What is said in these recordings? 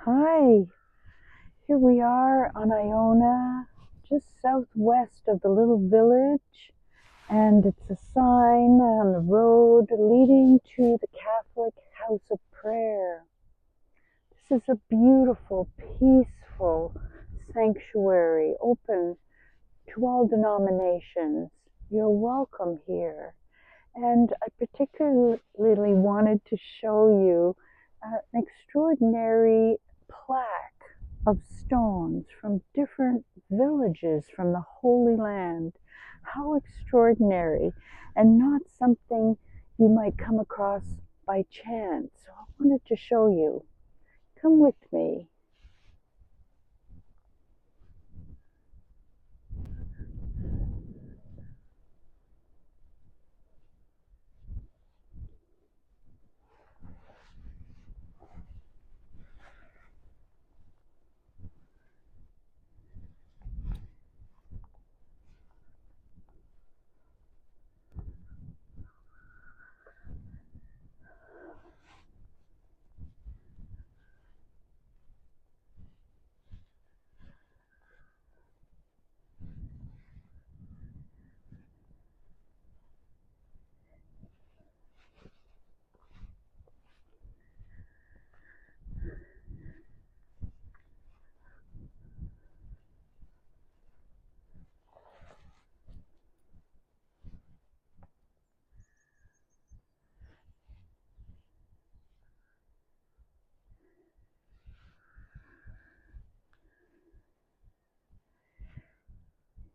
Hi, here we are on Iona, just southwest of the little village, and it's a sign on the road leading to the Catholic House of Prayer. This is a beautiful, peaceful sanctuary open to all denominations. You're welcome here. And I particularly wanted to show you an extraordinary plaque of stones from different villages from the Holy Land. How extraordinary, and not something you might come across by chance. So I wanted to show you. Come with me.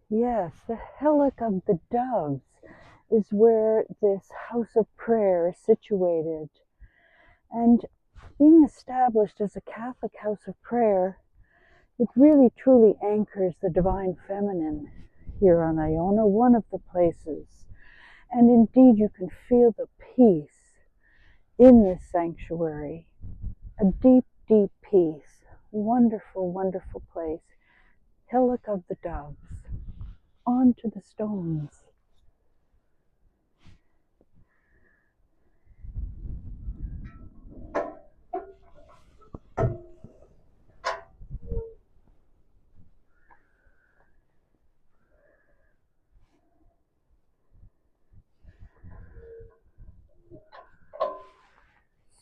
Yes, the Hillock of the Doves is where this house of prayer is situated. And being established as a Catholic house of prayer, it really truly anchors the divine feminine here on Iona, one of the places. And indeed, you can feel the peace in this sanctuary, a deep, deep peace. Wonderful, wonderful place. Hillock of the Doves. On to the stones.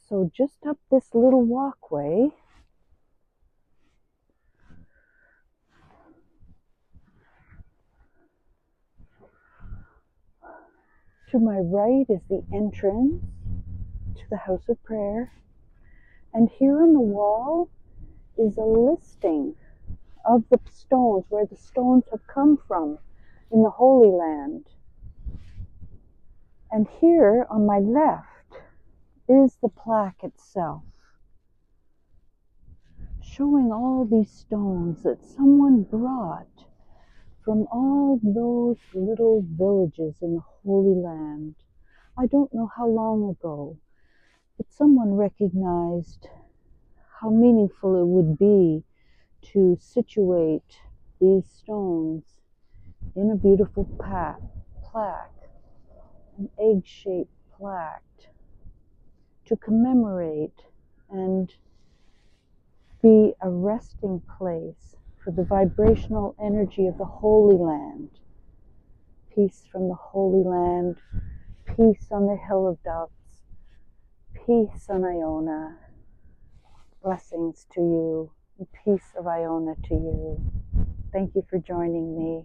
So just up this little walkway, to my right is the entrance to the house of prayer. And here on the wall is a listing of the stones, where the stones have come from in the Holy Land. And here on my left is the plaque itself, showing all these stones that someone brought from all those little villages in the Holy Land. I don't know how long ago, but someone recognized how meaningful it would be to situate these stones in a beautiful plaque, an egg-shaped plaque, to commemorate and be a resting place for the vibrational energy of the Holy Land. Peace from the Holy Land, peace on the Hill of Doves, peace on Iona. Blessings to you, and peace of Iona to you. Thank you for joining me.